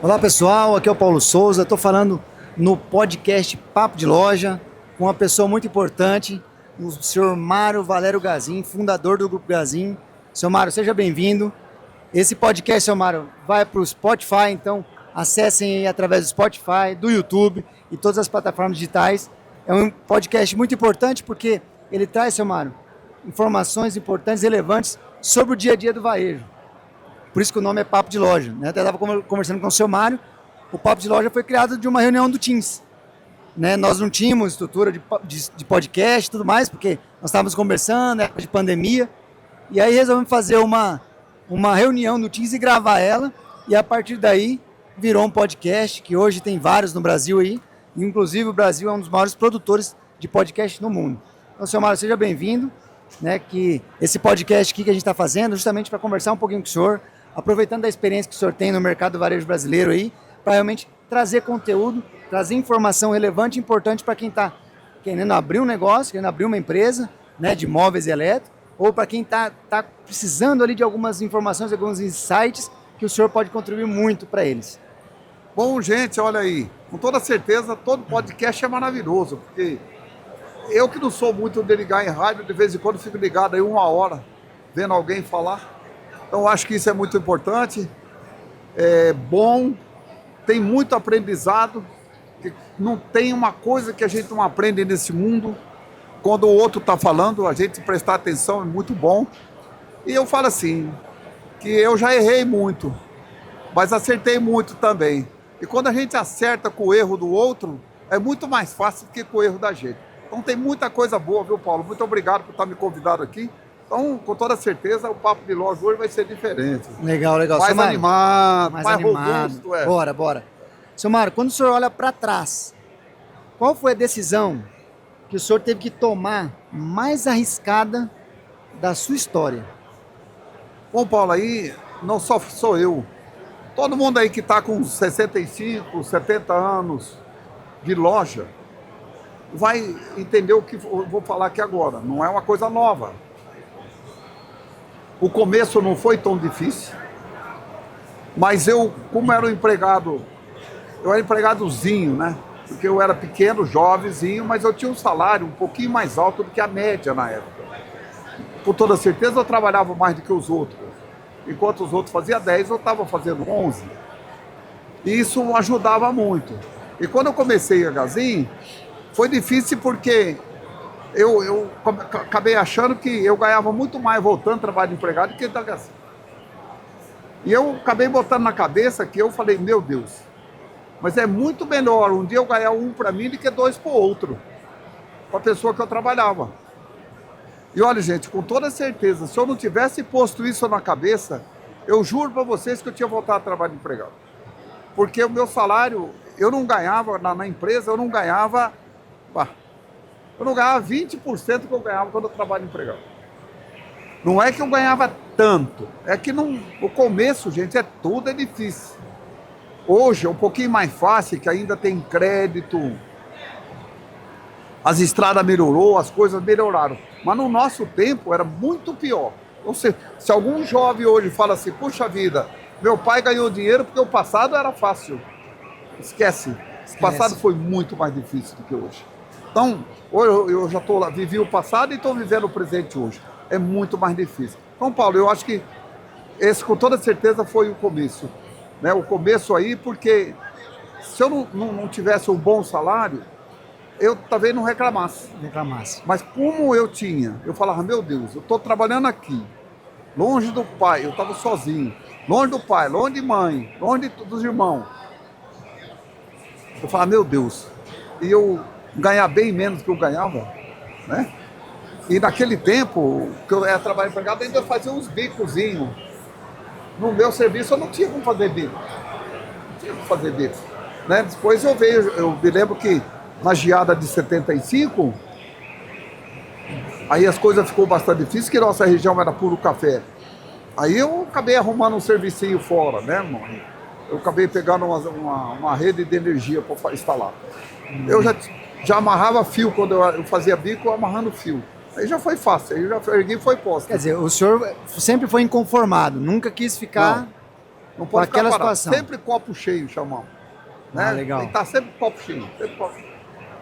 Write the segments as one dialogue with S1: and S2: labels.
S1: Olá pessoal, aqui é o Paulo Souza, estou falando no podcast Papo de Loja com uma pessoa muito importante, o senhor Mário Valério Gazin, fundador do Grupo Gazin. Senhor Mário, seja bem-vindo. Esse podcast, senhor Mário, vai para o Spotify, então acessem aí através do Spotify, do YouTube e todas as plataformas digitais. É um podcast muito importante porque ele traz, senhor Mário, informações importantes e relevantes sobre o dia a dia do varejo. Por isso que o nome é Papo de Loja, né? Até estava conversando com o seu Mário. O Papo de Loja foi criado de uma reunião do Teams, né? Nós não tínhamos estrutura de podcast e tudo mais, porque nós estávamos conversando, época de pandemia. E aí resolvemos fazer uma reunião no Teams e gravar ela. E a partir daí virou um podcast, que hoje tem vários no Brasil aí. Inclusive o Brasil é um dos maiores produtores de podcast no mundo. Então, seu Mário, seja bem-vindo, né? Que esse podcast aqui que a gente está fazendo, justamente para conversar um pouquinho com o senhor, aproveitando a experiência que o senhor tem no mercado varejo brasileiro aí, para realmente trazer conteúdo, trazer informação relevante e importante para quem está querendo abrir um negócio, querendo abrir uma empresa, né, de móveis e elétricos, ou para quem está precisando ali de algumas informações, alguns insights que o senhor pode contribuir muito para eles.
S2: Bom, gente, olha aí, com toda certeza todo podcast é maravilhoso, porque eu que não sou muito de ligar em rádio, de vez em quando fico ligado aí 1 hora vendo alguém falar. Então, acho que isso é muito importante, é bom, tem muito aprendizado, não tem uma coisa que a gente não aprende nesse mundo. Quando o outro está falando, a gente prestar atenção é muito bom. E eu falo assim, que eu já errei muito, mas acertei muito também. E quando a gente acerta com o erro do outro, é muito mais fácil do que com o erro da gente. Então tem muita coisa boa, viu, Paulo? Muito obrigado por estar me convidado aqui. Então, com toda certeza, o Papo de Loja hoje vai ser diferente.
S1: Legal.
S2: Mais animado, mais
S1: animado.
S2: robusto.
S1: Bora. Seu Mário, quando o senhor olha para trás, qual foi a decisão que o senhor teve que tomar mais arriscada da sua história?
S2: Bom, Paulo, aí não só sou eu. Todo mundo aí que está com 65, 70 anos de loja vai entender o que eu vou falar aqui agora. Não é uma coisa nova. O começo não foi tão difícil, mas eu, como era um empregado, eu era empregadozinho, né? Porque eu era pequeno, jovenzinho, mas eu tinha um salário um pouquinho mais alto do que a média na época. Com toda certeza eu trabalhava mais do que os outros. Enquanto os outros faziam 10, eu estava fazendo 11. E isso ajudava muito. E quando eu comecei a Gazin, foi difícil porque eu acabei achando que eu ganhava muito mais voltando trabalho de empregado do que da Gazin. E eu acabei botando na cabeça que eu falei, meu Deus, mas é muito melhor um dia eu ganhar 1 para mim do que 2 para o outro, para a pessoa que eu trabalhava. E olha, gente, com toda certeza, se eu não tivesse posto isso na cabeça, eu juro para vocês que eu tinha voltado a trabalho de empregado. Porque o meu salário, eu não ganhava, na empresa, eu não ganhava 20% que eu ganhava quando eu trabalho empregado. Não é que eu ganhava tanto, é que no começo, gente, tudo é difícil. Hoje é um pouquinho mais fácil, que ainda tem crédito, as estradas melhorou, as coisas melhoraram. Mas no nosso tempo era muito pior. Então, se algum jovem hoje fala assim, puxa vida, meu pai ganhou dinheiro porque o passado era fácil. Esquece. O passado foi muito mais difícil do que hoje. Então, hoje eu já estou lá, vivi o passado e estou vivendo o presente hoje. É muito mais difícil. Então, Paulo, eu acho que esse com toda certeza foi o começo. Né? O começo aí, porque se eu não tivesse um bom salário, eu talvez não reclamasse. Mas como eu tinha, eu falava, meu Deus, eu estou trabalhando aqui, longe do pai, eu estava sozinho, longe do pai, longe de mãe, longe dos irmãos. Eu falava, meu Deus, e eu ganhar bem menos do que eu ganhava, né? E naquele tempo, que eu era trabalho empregado, ainda fazia uns bicozinhos. No meu serviço eu não tinha como fazer bico. Né? Depois eu me lembro que na geada de 75, aí as coisas ficou bastante difíceis, que nossa região era puro café. Aí eu acabei arrumando um servicinho fora, né, mano? Eu acabei pegando uma rede de energia para instalar. Eu já amarrava fio, quando eu fazia bico, amarrando fio. Aí já foi fácil, aí eu já ergui e foi posto.
S1: Quer dizer, o senhor sempre foi inconformado, nunca quis ficar...
S2: Não pode
S1: aquela
S2: ficar parado.
S1: situação.
S2: Sempre copo cheio, chamamos. Né?
S1: Legal.
S2: Tem que estar sempre copo cheio.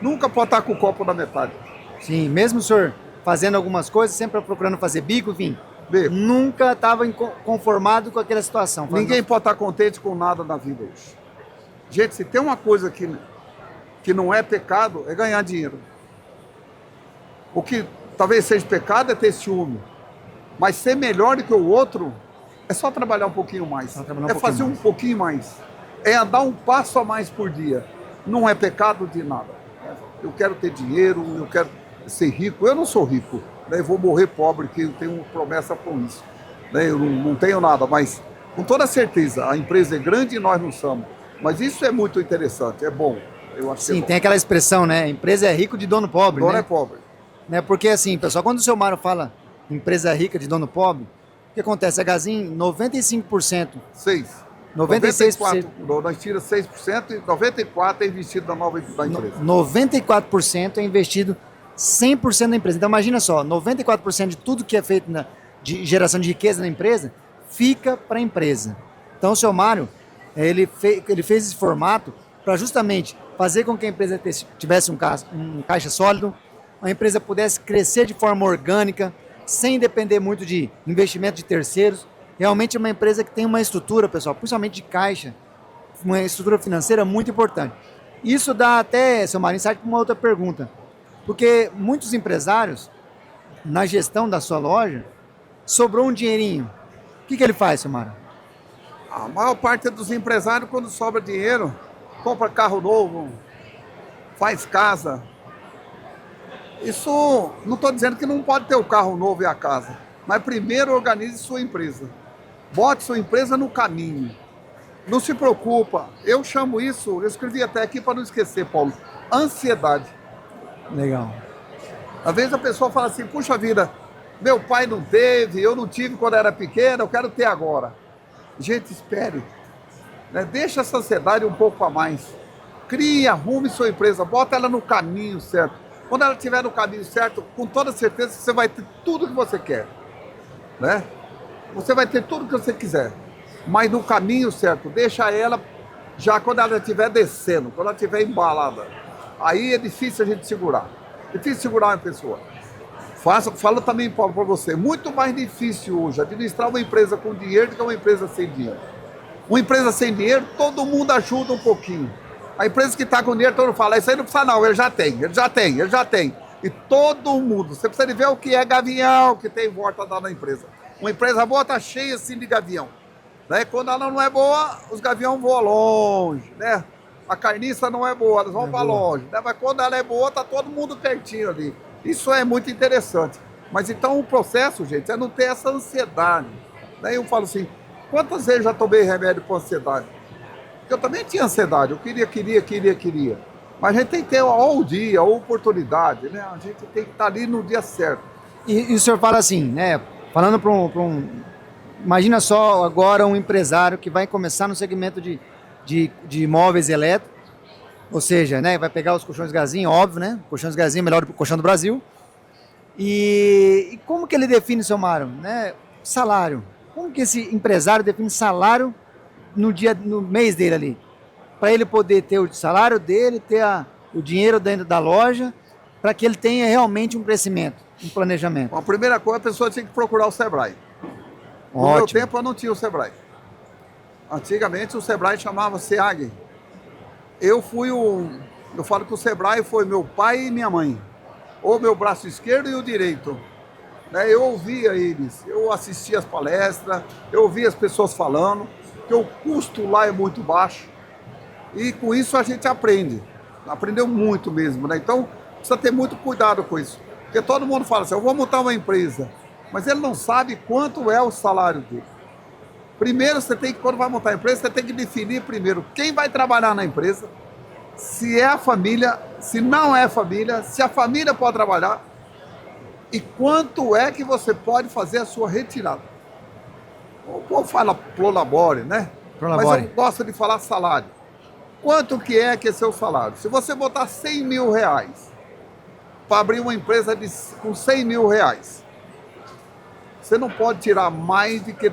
S2: Nunca pode estar com o copo na metade.
S1: Sim, mesmo o senhor fazendo algumas coisas, sempre procurando fazer bico, enfim,
S2: Bico.
S1: nunca estava conformado com aquela situação.
S2: Ninguém pode estar contente com nada na vida hoje. Gente, se tem uma coisa que não é pecado, é ganhar dinheiro. O que talvez seja pecado é ter ciúme. Mas ser melhor do que o outro é só trabalhar um pouquinho mais. É fazer um pouquinho mais. É andar um passo a mais por dia. Não é pecado de nada. Eu quero ter dinheiro, eu quero ser rico. Eu não sou rico. Né? Eu vou morrer pobre, porque eu tenho promessa com isso. Né? Eu não tenho nada, mas com toda certeza a empresa é grande e nós não somos. Mas isso é muito interessante, é bom. Eu acho. Sim,
S1: tem aquela expressão, né? Empresa é rico de dono pobre.
S2: Dono
S1: né?
S2: é pobre.
S1: Né? Porque assim, pessoal, quando o seu Mário fala empresa rica de dono pobre, o que acontece? A Gazin, 95%. 96%.
S2: Nós tira 6% e 94% é investido na nova da empresa.
S1: 94% é investido 100% na empresa. Então imagina só, 94% de tudo que é feito de geração de riqueza na empresa fica para a empresa. Então o seu Mário, ele fez esse formato para justamente fazer com que a empresa tivesse um caixa sólido, a empresa pudesse crescer de forma orgânica, sem depender muito de investimento de terceiros. Realmente é uma empresa que tem uma estrutura, pessoal, principalmente de caixa, uma estrutura financeira muito importante. Isso dá até, seu Mário, insight para uma outra pergunta. Porque muitos empresários, na gestão da sua loja, sobrou um dinheirinho. O que ele faz, seu Mário?
S2: A maior parte dos empresários, quando sobra dinheiro, compra carro novo, faz casa. Isso, não estou dizendo que não pode ter o carro novo e a casa, mas primeiro organize sua empresa. Bote sua empresa no caminho. Não se preocupa. Eu chamo isso, eu escrevi até aqui para não esquecer, Paulo, ansiedade.
S1: Legal.
S2: Às vezes a pessoa fala assim, puxa vida, meu pai não teve, eu não tive quando era pequeno, eu quero ter agora. Gente, espere. Né? Deixa essa ansiedade um pouco a mais. Crie, arrume sua empresa, bota ela no caminho certo. Quando ela estiver no caminho certo, com toda certeza você vai ter tudo que você quer. Né? Você vai ter tudo que você quiser. Mas no caminho certo, deixa ela já quando ela estiver descendo, quando ela estiver embalada. Aí é difícil a gente segurar. Difícil segurar uma pessoa. Falo também, Paulo, para você. Muito mais difícil hoje administrar uma empresa com dinheiro do que uma empresa sem dinheiro. Uma empresa sem dinheiro, todo mundo ajuda um pouquinho. A empresa que está com dinheiro, todo mundo fala, isso aí não precisa não, ele já tem. E todo mundo, você precisa de ver o que é gavião que tem volta da empresa. Uma empresa boa está cheia assim de gavião. Né? Quando ela não é boa, os gavião voam longe. Né? A carniça não é boa, eles vão para longe. Né? Mas quando ela é boa, está todo mundo pertinho ali. Isso é muito interessante. Mas então o processo, gente, é não ter essa ansiedade. Né? Eu falo assim, quantas vezes já tomei remédio para ansiedade? Porque eu também tinha ansiedade, eu queria. Mas a gente tem que ter ou o dia, ou a oportunidade, né? A gente tem que estar ali no dia certo.
S1: E o senhor fala assim, né? Falando para imagina só agora um empresário que vai começar no segmento de móveis elétricos, ou seja, né, vai pegar os colchões Gazin, óbvio, né? Colchões Gazin é melhor do que o colchão do Brasil. E como que ele define, seu Mário, né? Salário. Como que esse empresário define salário no mês dele ali? Para ele poder ter o salário dele, ter o dinheiro dentro da loja, para que ele tenha realmente um crescimento, um planejamento.
S2: Bom, a primeira coisa, a pessoa tinha que procurar o Sebrae. No meu tempo eu não tinha o Sebrae. Antigamente o Sebrae chamava SEAG. Eu falo que o Sebrae foi meu pai e minha mãe. Ou meu braço esquerdo e o direito. Né? Eu ouvia eles, eu assistia as palestras, eu ouvia as pessoas falando, que o custo lá é muito baixo. E com isso a gente aprende. Aprendeu muito mesmo, né? Então precisa ter muito cuidado com isso. Porque todo mundo fala assim, eu vou montar uma empresa. Mas ele não sabe quanto é o salário dele. Primeiro, quando vai montar a empresa, você tem que definir primeiro quem vai trabalhar na empresa, se é a família, se não é a família, se a família pode trabalhar e quanto é que você pode fazer a sua retirada. O povo fala prolabore, né? Mas eu gosto de falar salário. Quanto que é seu salário? Se você botar 100 mil reais para abrir uma empresa com 100 mil reais, você não pode tirar mais do que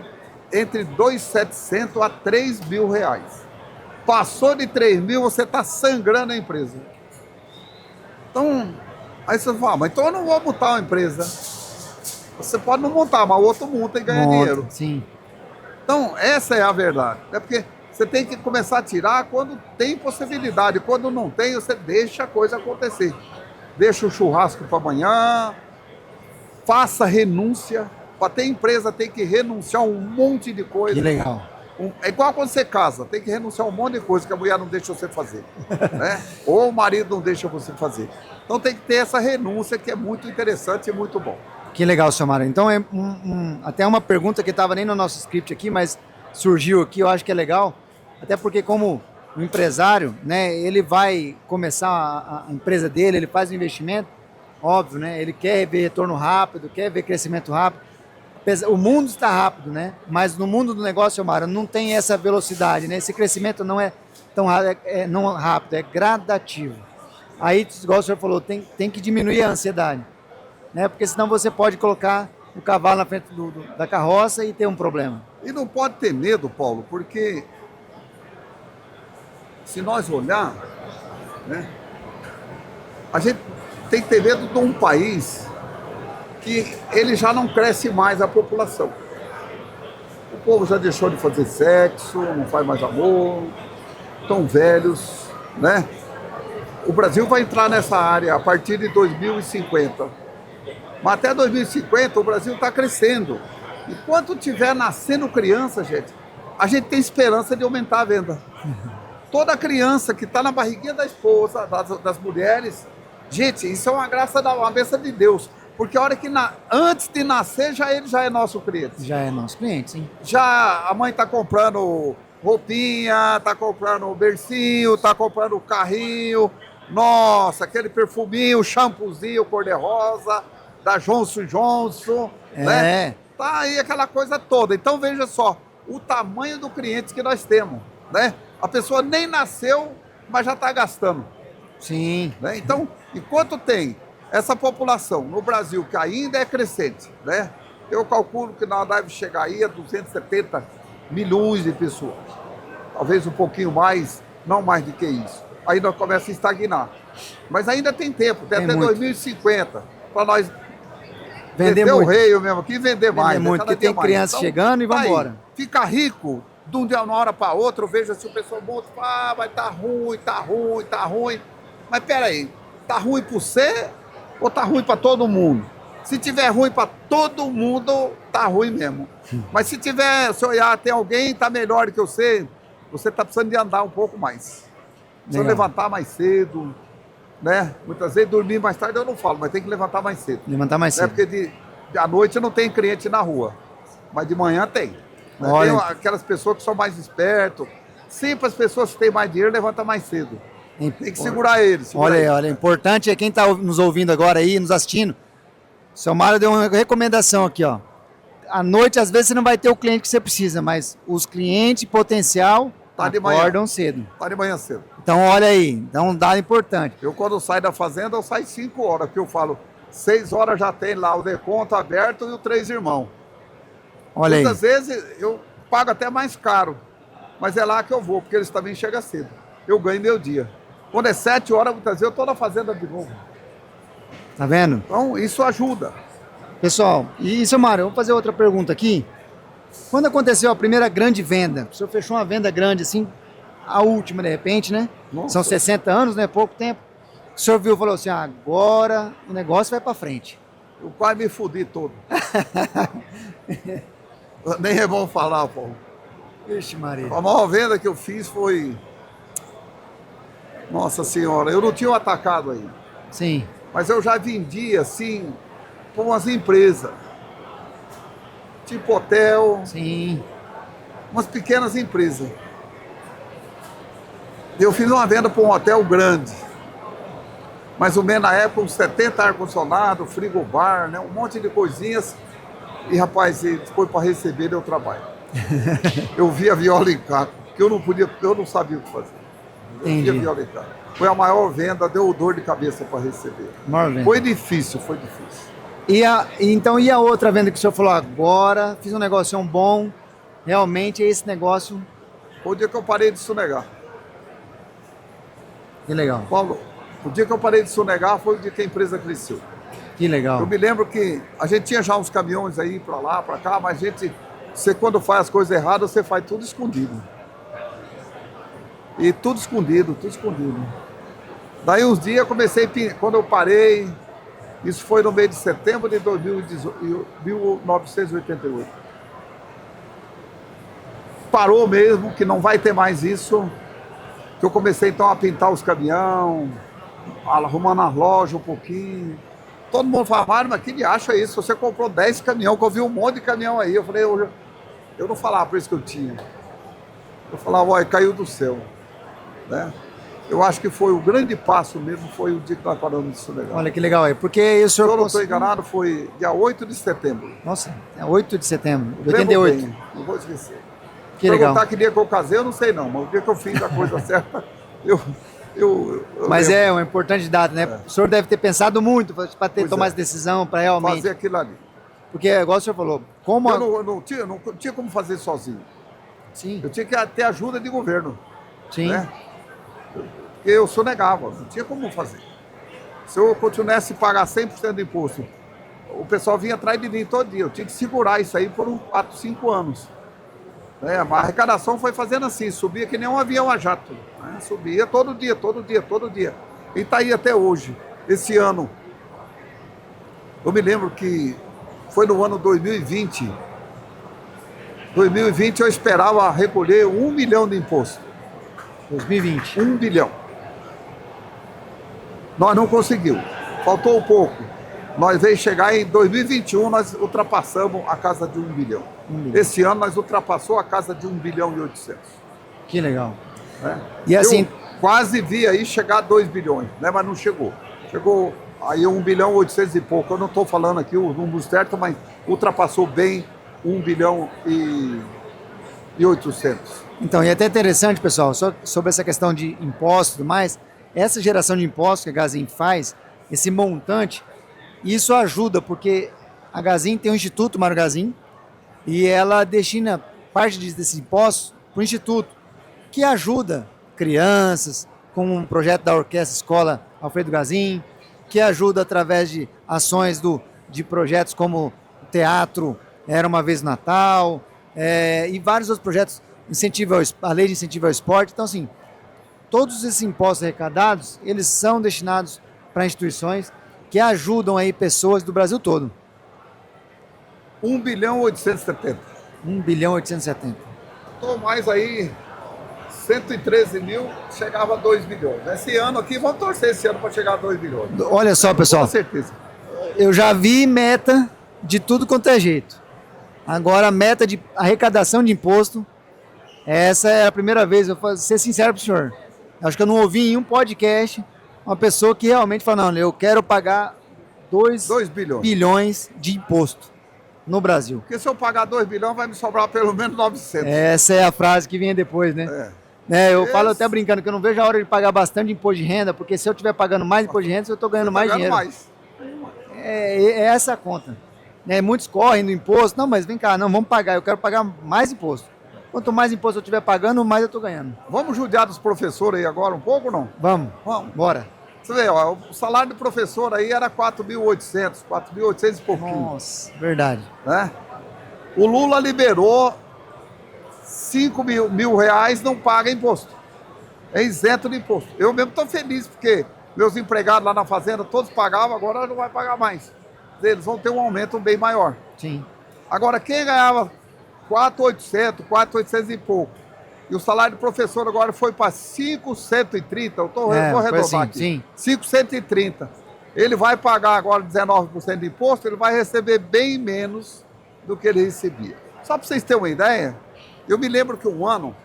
S2: entre 2.700 a 3 mil reais. Passou de 3 mil, você está sangrando a empresa. Então, aí você fala, mas então eu não vou montar uma empresa. Você pode não montar, mas o outro monta e ganha dinheiro.
S1: Sim.
S2: Então, essa é a verdade. É porque você tem que começar a tirar quando tem possibilidade. Quando não tem, você deixa a coisa acontecer. Deixa o churrasco para amanhã, faça renúncia. Para ter empresa tem que renunciar a um monte de coisa.
S1: Que legal.
S2: É igual quando você casa, tem que renunciar a um monte de coisa que a mulher não deixa você fazer. Né? Ou o marido não deixa você fazer. Então tem que ter essa renúncia que é muito interessante e muito bom.
S1: Que legal, seu Mário. Então, é até uma pergunta que estava nem no nosso script aqui, mas surgiu aqui, eu acho que é legal. Até porque como o empresário, né, ele vai começar a empresa dele, ele faz um investimento, óbvio, né, ele quer ver retorno rápido, quer ver crescimento rápido. O mundo está rápido, né? Mas no mundo do negócio, Mário, não tem essa velocidade, né? Esse crescimento não é tão não rápido, é gradativo. Aí, igual o senhor falou, tem que diminuir a ansiedade, né? Porque senão você pode colocar o cavalo na frente da carroça e ter um problema.
S2: E não pode ter medo, Paulo, porque se nós olhar, né, a gente tem que ter medo de um país que ele já não cresce mais a população. O povo já deixou de fazer sexo, não faz mais amor, estão velhos, né? O Brasil vai entrar nessa área a partir de 2050. Mas até 2050 o Brasil está crescendo. Enquanto tiver nascendo criança, gente, a gente tem esperança de aumentar a venda. Toda criança que está na barriguinha da esposa, das mulheres, gente, isso é uma graça, uma bênção de Deus. Porque a hora que antes de nascer, ele já é nosso cliente.
S1: Já é nosso cliente, sim.
S2: Já a mãe está comprando roupinha, está comprando bercinho, está comprando carrinho. Nossa, aquele perfuminho, shampoozinho cor-de-rosa, da Johnson Johnson. Né? Tá aí aquela coisa toda. Então veja só, o tamanho do cliente que nós temos. Né? A pessoa nem nasceu, mas já está gastando.
S1: Sim.
S2: Né? Então, enquanto tem essa população no Brasil, que ainda é crescente, né? Eu calculo que nós deve chegar aí a 270 milhões de pessoas. Talvez um pouquinho mais, não mais do que isso. Aí nós começamos a estagnar. Mas ainda tem tempo, tem até muito. 2050, para nós vender o rei mesmo aqui e vender mais.
S1: Muito, porque tem criança então, chegando e vamos embora.
S2: Fica rico, de um dia, uma hora para outra, eu vejo assim, o pessoal monta, vai estar ruim, tá ruim, tá ruim. Mas peraí, tá ruim para você ou tá ruim para todo mundo? Se tiver ruim para todo mundo, tá ruim mesmo. Mas se olhar, tem alguém que tá melhor que você tá precisando de andar um pouco mais. Precisa levantar mais cedo, né? Muitas vezes dormir mais tarde eu não falo, mas tem que levantar mais cedo.
S1: Levantar mais cedo.
S2: Porque à noite não tem cliente na rua, mas de manhã tem. Né? Tem aquelas pessoas que são mais espertas. Sempre as pessoas que têm mais dinheiro levantam mais cedo. Tem que segurar eles.
S1: Olha, importante é quem está nos ouvindo agora aí, nos assistindo. O seu Mário deu uma recomendação aqui, ó. À noite, às vezes, você não vai ter o cliente que você precisa, mas os clientes potencial acordam cedo.
S2: Tá de manhã cedo.
S1: Então, olha aí, dá um dado importante.
S2: Eu, quando saio da fazenda, eu saio 5 horas, porque eu falo, 6 horas já tem lá o deconto aberto e o 3 irmãos.
S1: Olha aí.
S2: Muitas vezes, eu pago até mais caro, mas é lá que eu vou, porque eles também chegam cedo. Eu ganho meu dia. Quando é 7 horas, muitas vezes eu estou na fazenda de novo.
S1: Tá vendo?
S2: Então, isso ajuda.
S1: Pessoal, e seu Mário, vamos fazer outra pergunta aqui. Quando aconteceu a primeira grande venda, o senhor fechou uma venda grande assim, a última de repente, né? Nossa. São 60 anos, né? Pouco tempo. O senhor viu e falou assim, agora o negócio vai para frente.
S2: Eu quase me fudi todo. Nem é bom falar, Paulo.
S1: Vixe, Maria.
S2: A maior venda que eu fiz foi... Nossa Senhora, eu não tinha um atacado aí.
S1: Sim.
S2: Mas eu já vendia, assim, para umas empresas. Tipo hotel.
S1: Sim.
S2: Umas pequenas empresas. Eu fiz uma venda para um hotel grande. Mais ou menos na época, uns 70 ar-condicionado, frigobar, né? Um monte de coisinhas. E, rapaz, foi para receber, deu trabalho. Eu vi a viola em caco, que eu não sabia o que fazer.
S1: Entendi.
S2: Foi a maior venda, deu dor de cabeça para receber. Foi difícil.
S1: E a outra venda que o senhor falou, agora fiz um negócio bom, realmente esse negócio...
S2: Foi o dia que eu parei de sonegar.
S1: Que legal.
S2: Paulo, o dia que eu parei de sonegar foi o dia que a empresa cresceu.
S1: Que legal.
S2: Eu me lembro que a gente tinha já uns caminhões aí pra lá, pra cá, mas você quando faz as coisas erradas, você faz tudo escondido. E tudo escondido, tudo escondido. Daí uns dias eu comecei, quando eu parei, isso foi no mês de setembro de 1988. Parou mesmo, que não vai ter mais isso, que eu comecei então a pintar os caminhões, arrumando as lojas um pouquinho. Todo mundo fala, Mário, mas que ele acha isso? Você comprou 10 caminhões, que eu vi um monte de caminhão aí. Eu falei, eu não falava por isso que eu tinha. Eu falava, olha, caiu do céu. Né? Eu acho que foi o grande passo mesmo, foi o dia que nós paramos de sonegar.
S1: Olha que legal aí, porque o senhor...
S2: Se eu não estou enganado, foi dia 8 de setembro.
S1: Nossa, é 8 de setembro de
S2: Lembro
S1: 88.
S2: bem, não vou esquecer.
S1: Que legal.
S2: Perguntar que dia que eu casei, eu não sei não, mas o dia que eu fiz a coisa certa, eu
S1: Mas
S2: lembro.
S1: é uma importante data, né? O senhor deve ter pensado muito para tomar essa decisão, para realmente...
S2: Fazer aquilo ali.
S1: Porque, igual o senhor falou, como...
S2: Eu não tinha como fazer sozinho.
S1: Sim,
S2: Eu tinha que ter ajuda de governo.
S1: sim.
S2: Né? Porque eu sonegava, não tinha como fazer. Se eu continuasse a pagar 100% do imposto, o pessoal vinha atrás de mim todo dia. Eu tinha que segurar isso aí por 4, 5 anos. Né? Mas a arrecadação foi fazendo assim, subia que nem um avião a jato. Né? Subia todo dia, todo dia, todo dia. E está aí até hoje. Esse ano, eu me lembro que foi no ano 2020. 2020 eu esperava recolher 1 milhão de imposto.
S1: 2020.
S2: 1 bilhão. Nós não conseguimos. Faltou um pouco. Nós veio chegar em 2021, nós ultrapassamos a casa de 1 bilhão. Esse ano nós ultrapassou a casa de 1 bilhão e 800.
S1: Que legal.
S2: Né?
S1: E assim...
S2: Eu quase vi aí chegar a 2 bilhões, né? Mas não chegou. Chegou aí 1 bilhão e 800 e pouco. Eu não estou falando aqui o número certo, mas ultrapassou bem 1 bilhão e 800.
S1: Então, e é até interessante, pessoal, sobre essa questão de impostos e tudo mais, essa geração de impostos que a Gazin faz, esse montante, isso ajuda, porque a Gazin tem um Instituto Mário Gazin, e ela destina parte desses impostos para o Instituto, que ajuda crianças, com um projeto da Orquestra Escola Alfredo Gazin, que ajuda através de ações de projetos como o Teatro Era Uma Vez no Natal, e vários outros projetos, a lei de incentivo ao esporte. Então, assim, todos esses impostos arrecadados, eles são destinados para instituições que ajudam aí pessoas do Brasil todo.
S2: 1 bilhão e 870.
S1: 1 bilhão e 870.
S2: Estou mais aí, 113 mil, chegava a 2 bilhões. Esse ano aqui, vamos torcer esse ano para chegar a 2 bilhões.
S1: Olha só, pessoal.
S2: Com certeza.
S1: Eu já vi meta de tudo quanto é jeito. Agora, a meta de arrecadação de imposto, essa é a primeira vez, eu vou ser sincero para o senhor. Acho que eu não ouvi em um podcast uma pessoa que realmente fala, não, eu quero pagar 2 bilhões de imposto no Brasil.
S2: Porque se eu pagar 2 bilhões, vai me sobrar pelo menos 900.
S1: Essa é a frase que vem depois, né? Eu falo até brincando que eu não vejo a hora de pagar bastante imposto de renda, porque se eu estiver pagando mais imposto de renda, eu estou ganhando mais dinheiro. É essa a conta. Muitos correm no imposto, não, mas vem cá, não, vamos pagar, eu quero pagar mais imposto. Quanto mais imposto eu estiver pagando, mais eu estou ganhando.
S2: Vamos judiar dos professores aí agora um pouco ou não?
S1: Vamos, bora.
S2: Você vê, ó, o salário do professor aí era 4.800, 4.800 e pouquinho.
S1: Nossa, verdade.
S2: Né? O Lula liberou 5 mil reais, não paga imposto. É isento de imposto. Eu mesmo estou feliz, porque meus empregados lá na fazenda, todos pagavam, agora não vai pagar mais. Eles vão ter um aumento bem maior.
S1: Sim.
S2: Agora, quem ganhava 4.800 e pouco, e o salário do professor agora foi para 5.130, eu vou arredondar
S1: assim,
S2: aqui,
S1: sim.
S2: 5.130. Ele vai pagar agora 19% de imposto, ele vai receber bem menos do que ele recebia. Só para vocês terem uma ideia, eu me lembro que um ano,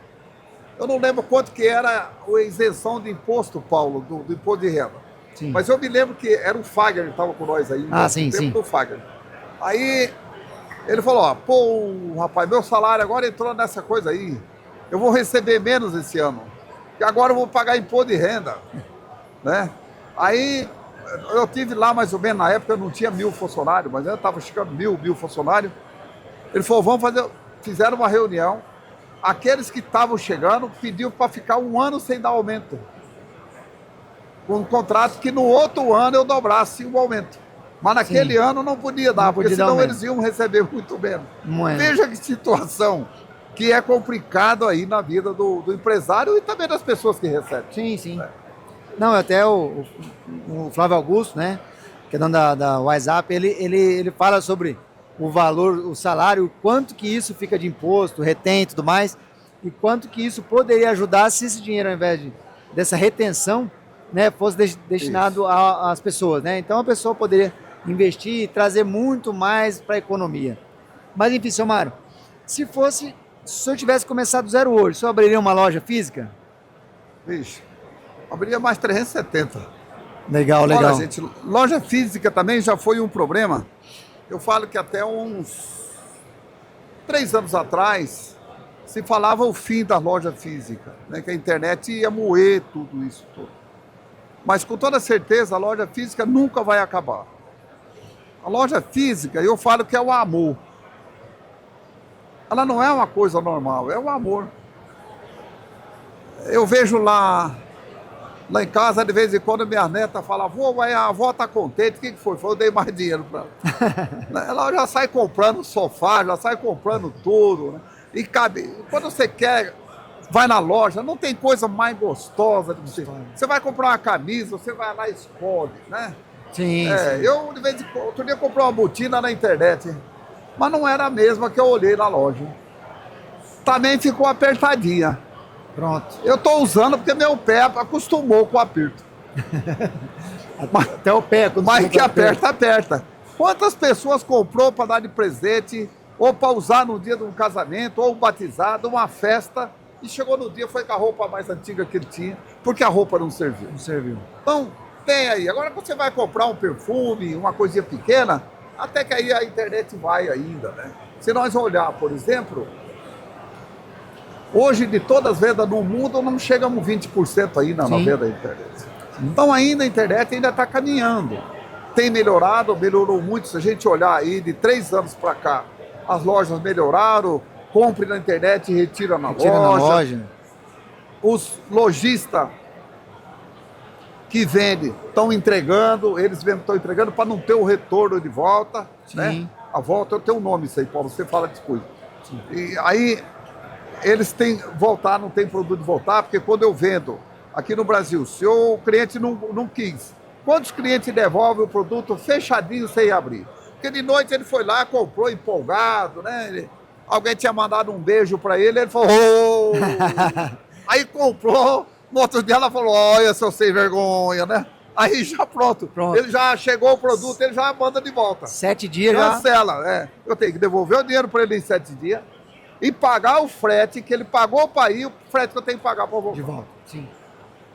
S2: eu não lembro quanto que era a isenção de imposto, Paulo, do imposto de renda.
S1: Sim.
S2: Mas eu me lembro que era o Fagner que estava com nós aí.
S1: Sim, sim.
S2: Do Fagner. Aí ele falou, ó, pô, rapaz, meu salário agora entrou nessa coisa aí. Eu vou receber menos esse ano. E agora eu vou pagar imposto de renda. Né? Aí eu tive lá mais ou menos, na época eu não tinha 1.000 funcionários, mas eu estava chegando 1.000 funcionários. Ele falou, vamos fizeram uma reunião, aqueles que estavam chegando pediu para ficar 1 ano sem dar aumento. Com um contrato que no outro ano eu dobrasse o aumento. Mas naquele ano não podia dar, porque senão eles iam receber muito menos. Veja que situação que é complicado aí na vida do empresário e também das pessoas que recebem.
S1: Sim, sim. Não, até o Flávio Augusto, né, que é dono da WhatsApp, ele fala sobre o valor, o salário, quanto que isso fica de imposto, retém e tudo mais, e quanto que isso poderia ajudar se esse dinheiro, ao invés dessa retenção, né, fosse destinado às pessoas, né? Então a pessoa poderia investir e trazer muito mais para a economia. Mas enfim, seu Mário, se eu tivesse começado do zero hoje, o senhor abriria uma loja física?
S2: Vixe, abriria mais 370.
S1: Legal.
S2: Olha, gente, loja física também já foi um problema. Eu falo que até uns 3 anos atrás se falava o fim da loja física, né? Que a internet ia moer tudo isso tudo. Mas com toda certeza a loja física nunca vai acabar. A loja física, eu falo que é o amor. Ela não é uma coisa normal, é o amor. Eu vejo lá em casa, de vez em quando, minha neta fala, a avó tá contente, o que foi? Eu dei mais dinheiro para ela. Ela já sai comprando sofá, já sai comprando tudo, né? E quando você quer, vai na loja, não tem coisa mais gostosa de você. Você vai comprar uma camisa, você vai lá e escolhe, né?
S1: Sim.
S2: Eu, de vez em quando, outro dia comprei uma botina na internet, mas não era a mesma que eu olhei na loja. Também ficou apertadinha.
S1: Pronto.
S2: Eu estou usando porque meu pé acostumou com o aperto.
S1: Até o pé.
S2: Mas que aperta. Quantas pessoas comprou para dar de presente, ou para usar no dia de um casamento, ou um batizado, uma festa, e chegou no dia, foi com a roupa mais antiga que ele tinha, porque a roupa não serviu.
S1: Não serviu.
S2: Então, tem aí. Agora você vai comprar um perfume, uma coisinha pequena, até que aí a internet vai ainda, né? Se nós olhar, por exemplo, hoje de todas as vendas no mundo não chegamos 20% ainda na venda da internet. Então ainda a internet ainda está caminhando. Tem melhorou muito. Se a gente olhar aí de 3 anos para cá, as lojas melhoraram, compre na internet e retira na loja. Os lojistas que vendem estão entregando, eles mesmos estão entregando para não ter o retorno de volta. Né? A volta, eu tenho um nome isso aí, Paulo, você fala depois. E aí eles têm voltar, não tem produto de voltar, porque quando eu vendo aqui no Brasil, se o cliente não quis, quantos clientes devolvem o produto fechadinho sem abrir? Porque de noite ele foi lá, comprou empolgado, né? Alguém tinha mandado um beijo para ele falou, oh! Aí comprou, no outro dia ela falou, olha, seu sem vergonha, né? Aí já pronto. Ele já chegou o produto, ele já manda de volta.
S1: 7 dias
S2: Cancela, Eu tenho que devolver o dinheiro para ele em 7 dias. E pagar o frete que ele pagou para ir, o frete que eu tenho que pagar para voltar.
S1: De volta, sim.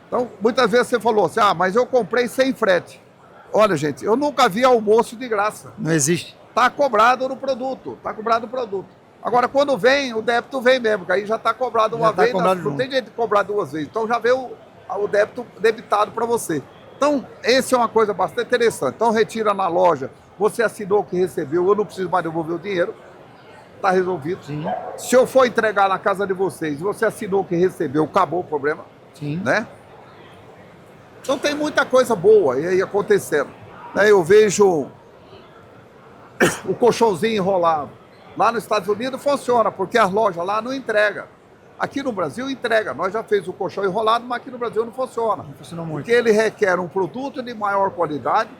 S2: Então, muitas vezes você falou assim, mas eu comprei sem frete. Olha, gente, eu nunca vi almoço de graça.
S1: Não existe.
S2: Está cobrado no produto, Agora, quando vem, o débito vem mesmo, que aí já está cobrado uma vez, não tem jeito de cobrar 2 vezes. Então já veio o débito debitado para você. Então, essa é uma coisa bastante interessante. Então, retira na loja, você assinou que recebeu, eu não preciso mais devolver o dinheiro. Está resolvido.
S1: Sim.
S2: Se eu for entregar na casa de vocês, você assinou que recebeu, acabou o problema.
S1: Sim.
S2: Né? Então tem muita coisa boa aí acontecendo. Né? Eu vejo o colchãozinho enrolado. Lá nos Estados Unidos funciona, porque as lojas lá não entregam. Aqui no Brasil entrega. Nós já fez o colchão enrolado, mas aqui no Brasil não funciona.
S1: Não funciona muito.
S2: Porque ele requer um produto de maior qualidade,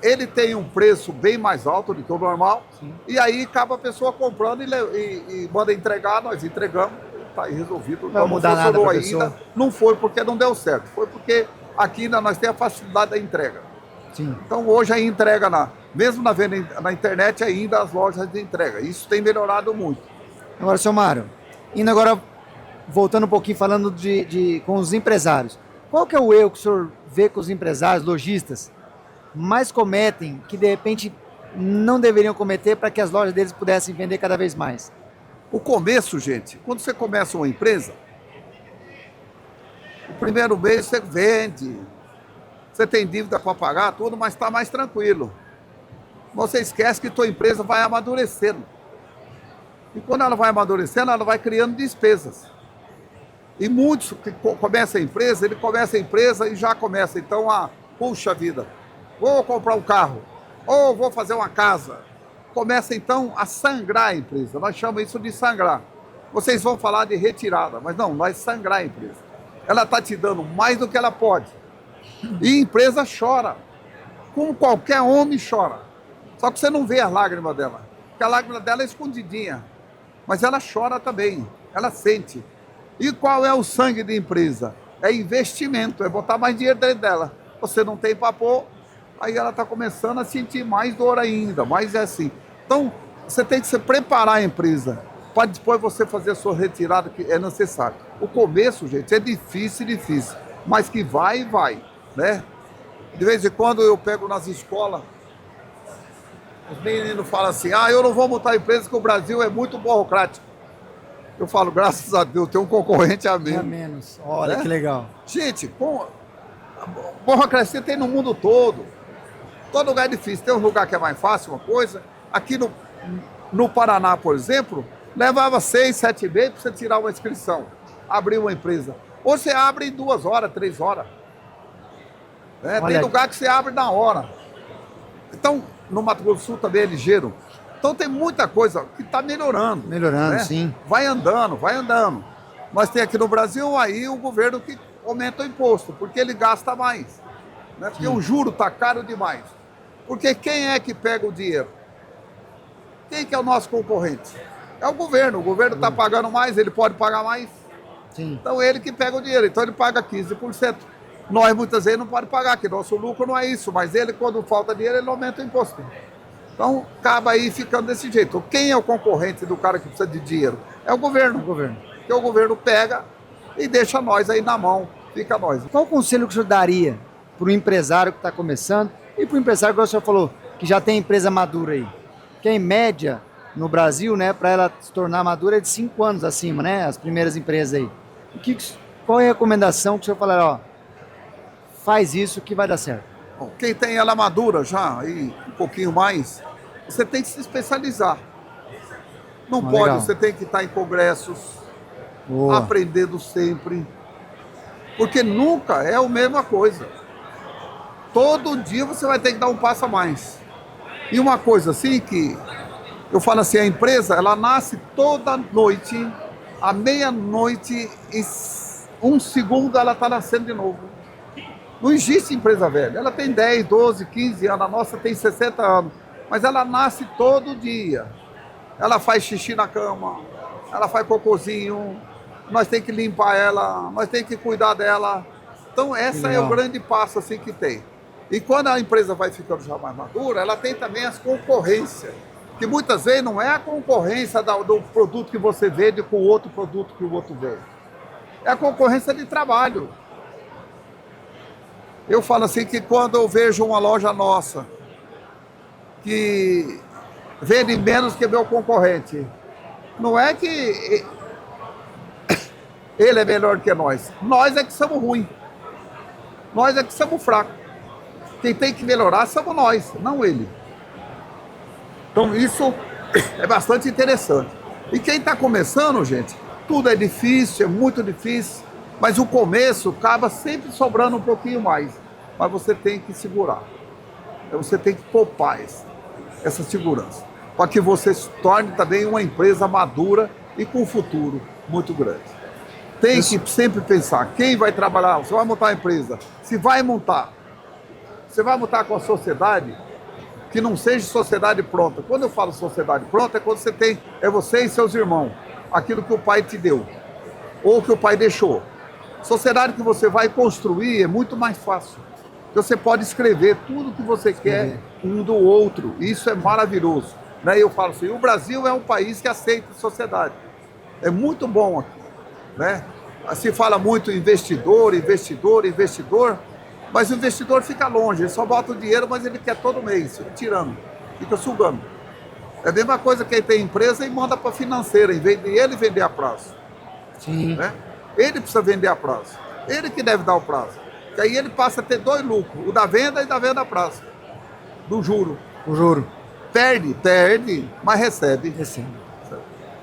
S2: ele tem um preço bem mais alto do que o normal. Sim. E aí acaba a pessoa comprando e manda entregar, nós entregamos, está aí resolvido.
S1: Não mudar nada pra
S2: ainda. Não foi porque não deu certo, foi porque aqui ainda nós temos a facilidade da entrega.
S1: Sim.
S2: Então hoje a entrega, mesmo na venda na internet, ainda as lojas de entrega. Isso tem melhorado muito.
S1: Agora, seu Mário, indo agora, voltando um pouquinho, falando com os empresários. Qual que é o erro que o senhor vê que os empresários, lojistas, mais cometem, que de repente não deveriam cometer para que as lojas deles pudessem vender cada vez mais?
S2: O começo, gente, quando você começa uma empresa, o primeiro mês você vende, você tem dívida para pagar, tudo, mas está mais tranquilo. Você esquece que tua empresa vai amadurecendo. E quando ela vai amadurecendo, ela vai criando despesas. E muitos que começam a empresa, ele começa a empresa e já começa, então, puxa vida, vou comprar um carro, ou vou fazer uma casa. Começa, então, a sangrar a empresa. Nós chamamos isso de sangrar. Vocês vão falar de retirada, mas não, nós sangrar a empresa. Ela está te dando mais do que ela pode. E a empresa chora. Como qualquer homem chora. Só que você não vê as lágrimas dela. Porque a lágrima dela é escondidinha. Mas ela chora também. Ela sente. E qual é o sangue de empresa? É investimento. É botar mais dinheiro dentro dela. Você não tem para pôr. Aí ela está começando a sentir mais dor ainda. Mas é assim. Então, você tem que se preparar a empresa. Para depois você fazer a sua retirada, que é necessário. O começo, gente, é difícil. Mas que vai, né? De vez em quando eu pego nas escolas, os meninos falam assim, eu não vou montar empresa porque o Brasil é muito burocrático. Eu falo, graças a Deus, tem um concorrente a menos.
S1: A menos. Olha, né? Que legal.
S2: Gente, burocracia tem no mundo todo. Todo lugar é difícil. Tem um lugar que é mais fácil, uma coisa. Aqui no Paraná, por exemplo, levava 6, 7 meses para você tirar uma inscrição, abrir uma empresa. Ou você abre em 2 horas, 3 horas. Tem lugar que você abre na hora. Então, no Mato Grosso do Sul também é ligeiro. Então tem muita coisa que está melhorando.
S1: Melhorando, né? Sim.
S2: Vai andando. Nós temos aqui no Brasil aí o governo que aumenta o imposto, porque ele gasta mais. Né? Porque o juro está caro demais. Porque quem é que pega o dinheiro? Quem que é o nosso concorrente? É o governo. O governo está pagando mais, ele pode pagar mais.
S1: Sim.
S2: Então ele que pega o dinheiro. Então ele paga 15%. Nós muitas vezes não podemos pagar, que nosso lucro não é isso. Mas ele, quando falta dinheiro, ele aumenta o imposto. Então acaba aí ficando desse jeito. Quem é o concorrente do cara que precisa de dinheiro? É o governo. Porque o governo pega e deixa nós aí na mão. Fica nós.
S1: Qual o conselho que o senhor daria para o empresário que está começando e para o empresário que o senhor falou, que já tem empresa madura aí? Que em média, no Brasil, né, para ela se tornar madura é de 5 anos acima, né? As primeiras empresas aí. Qual é a recomendação que o senhor falar, faz isso que vai dar certo?
S2: Bom, quem tem ela madura já, aí um pouquinho mais, você tem que se especializar. Não pode, legal. Você tem que estar em congressos, aprendendo sempre. Porque nunca é a mesma coisa. Todo dia você vai ter que dar um passo a mais. E uma coisa assim que eu falo assim, a empresa, ela nasce toda noite, à meia-noite, e 1 segundo ela está nascendo de novo. Não existe empresa velha. Ela tem 10, 12, 15 anos, a nossa tem 60 anos. Mas ela nasce todo dia. Ela faz xixi na cama, ela faz cocôzinho, nós temos que limpar ela, nós temos que cuidar dela. Então essa é o grande passo assim que tem. E quando a empresa vai ficando já mais madura, ela tem também as concorrências. Que muitas vezes não é a concorrência do produto que você vende com o outro produto que o outro vende. É a concorrência de trabalho. Eu falo assim que quando eu vejo uma loja nossa que vende menos que meu concorrente, não é que ele é melhor que nós. Nós é que somos ruins. Nós é que somos fracos. Quem tem que melhorar somos nós, não ele. Então isso é bastante interessante. E quem está começando, gente, tudo é difícil, é muito difícil, mas o começo acaba sempre sobrando um pouquinho mais. Mas você tem que segurar. Você tem que poupar essa segurança. Para que você se torne também uma empresa madura e com futuro muito grande. Tem que sempre pensar, quem vai trabalhar, você vai montar uma empresa, se vai montar, você vai montar com a sociedade, que não seja sociedade pronta. Quando eu falo sociedade pronta, é quando você tem, é você e seus irmãos, aquilo que o pai te deu, ou que o pai deixou. Sociedade que você vai construir é muito mais fácil. Você pode escrever tudo que você quer um do outro, isso é maravilhoso. Né? Eu falo assim, o Brasil é um país que aceita sociedade. É muito bom aqui. Né? Se fala muito investidor, mas o investidor fica longe, ele só bota o dinheiro, mas ele quer todo mês, fica tirando, fica sugando. É a mesma coisa que ele tem empresa e manda para a financeira, em vez de ele vender a prazo.
S1: Sim.
S2: Né? Ele precisa vender a prazo, ele que deve dar o prazo. Que aí ele passa a ter 2 lucros, o da venda e da venda a prazo, do juro.
S1: O juro.
S2: Perde, mas recebe.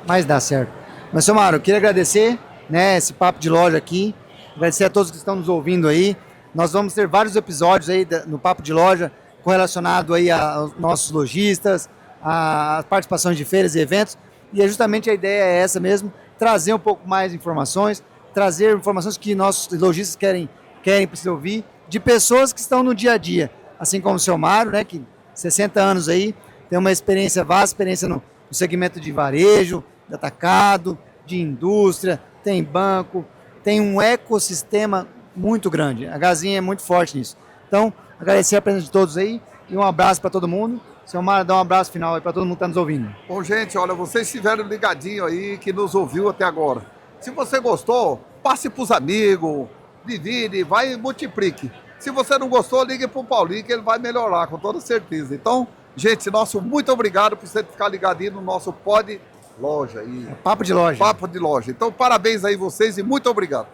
S1: mas dá certo. Mas, seu Mário, eu queria agradecer, né, esse papo de loja aqui, agradecer a todos que estão nos ouvindo aí. Nós vamos ter vários episódios aí no papo de loja correlacionado aí aos nossos lojistas, a participações de feiras e eventos, e é justamente a ideia é essa mesmo, trazer um pouco mais de informações, trazer informações que nossos lojistas precisam ouvir, de pessoas que estão no dia a dia, assim como o seu Mário, né, que 60 anos aí, tem uma experiência, vasta experiência no segmento de varejo, de atacado, de indústria, tem banco, tem um ecossistema muito grande. A Gazin é muito forte nisso. Então, agradecer a presença de todos aí e um abraço para todo mundo. Seu Mário, dá um abraço final aí para todo mundo que está nos ouvindo.
S2: Bom, gente, olha, vocês estiveram ligadinho aí, que nos ouviu até agora. Se você gostou, passe para os amigos, divide, vai e multiplique. Se você não gostou, ligue para o Paulinho, que ele vai melhorar, com toda certeza. Então, gente, nosso muito obrigado por você ficar ligadinho no nosso Pod Loja.
S1: Papo de loja.
S2: Papo de loja. Então, parabéns aí vocês e muito obrigado.